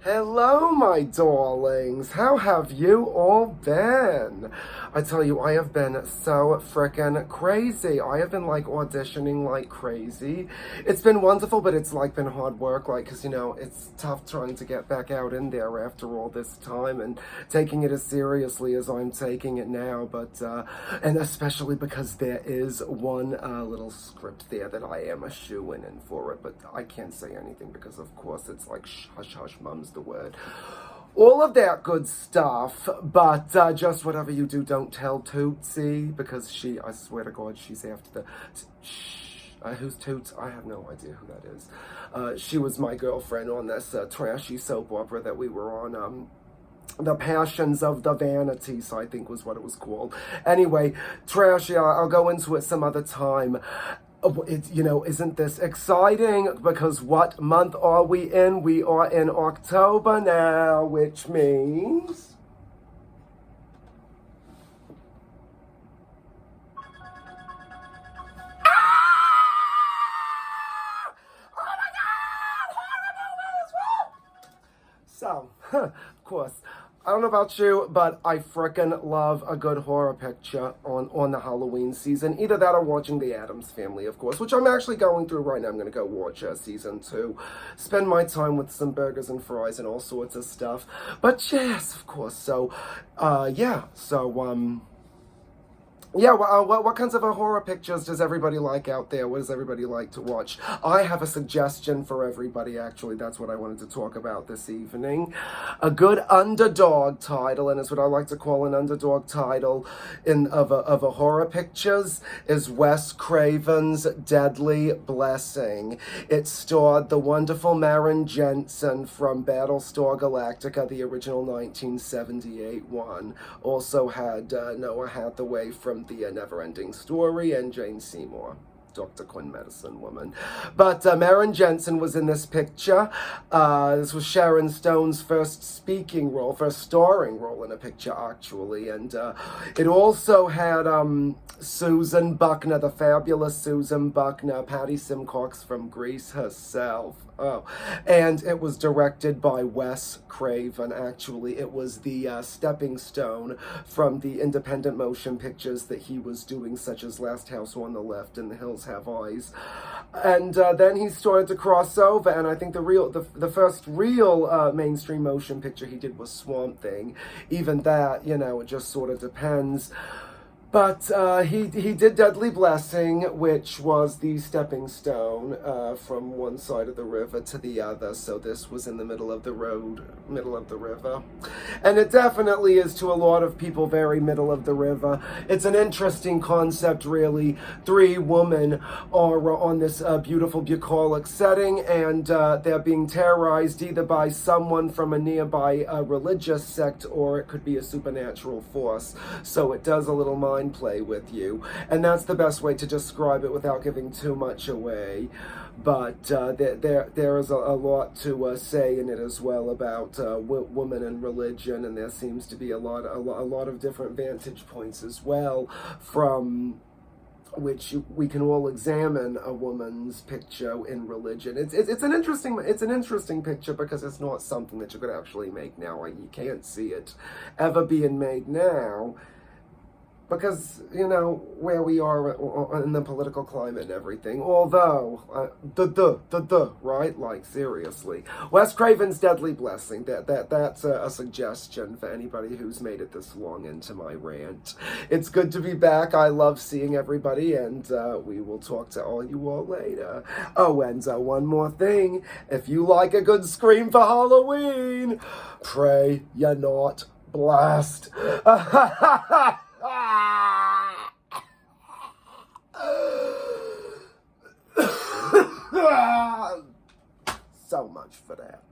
Hello, my darlings. How have you all been? I tell you, I have been so frickin' crazy. I have been like auditioning like crazy. It's been wonderful, but it's like been hard work, like, cause you know, it's tough trying to get back out in there after all this time and taking it as seriously as I'm taking it now. But, and especially because there is one little script there that I am a shoo-in for it, but I can't say anything because of course it's like hush hush mum's the word. All of that good stuff, but just whatever you do, don't tell Tootsie, because I swear to God, she's after the... who's Toots? I have no idea who that is. She was my girlfriend on this trashy soap opera that we were on, The Passions of the Vanities, I think was what it was called. Anyway, trashy, I'll go into it some other time. Isn't this exciting? Because what month are we in? We are in October now, which means... So, of course, I don't know about you, but I frickin' love a good horror picture on the Halloween season. Either that or watching The Addams Family, of course, which I'm actually going through right now. I'm going to go watch season 2. Spend my time with some burgers and fries and all sorts of stuff. But yes, of course. So, what kinds of horror pictures does everybody like out there? What does everybody like to watch? I have a suggestion for everybody, actually. That's what I wanted to talk about this evening. A good underdog title, and it's what I like to call an underdog title of a horror pictures, is Wes Craven's Deadly Blessing. It starred the wonderful Maren Jensen from Battlestar Galactica, the original 1978 one. Also had Noah Hathaway from The Never-Ending Story, and Jane Seymour, Dr. Quinn Medicine Woman. But Maren Jensen was in this picture. This was Sharon Stone's first starring role in a picture, actually. And it also had Susan Buckner, the fabulous Susan Buckner, Patty Simcox from Grease herself. Oh, and it was directed by Wes Craven, actually. It was the stepping stone from the independent motion pictures that he was doing, such as Last House on the Left and The Hills Have Eyes. And then he started to cross over, and I think the first real mainstream motion picture he did was Swamp Thing. Even that, it just sort of depends. But he did Deadly Blessing, which was the stepping stone from one side of the river to the other. So this was in the middle of the river. And it definitely is, to a lot of people, very middle of the river. It's an interesting concept, really. 3 women are on this beautiful bucolic setting, and they're being terrorized either by someone from a nearby religious sect, or it could be a supernatural force. So it does a little mind play with you, and that's the best way to describe it without giving too much away. But there is a lot to say in it as well about women and religion, and there seems to be a lot of different vantage points as well, from which we can all examine a woman's picture in religion. It's an interesting picture, because it's not something that you could actually make now. Like, you can't see it ever being made now, because, where we are in the political climate and everything. Although, right? Like, seriously. Wes Craven's Deadly Blessing. That's a suggestion for anybody who's made it this long into my rant. It's good to be back. I love seeing everybody, and we will talk to all you all later. Oh, and one more thing. If you like a good scream for Halloween, pray you're not blessed. So much for that.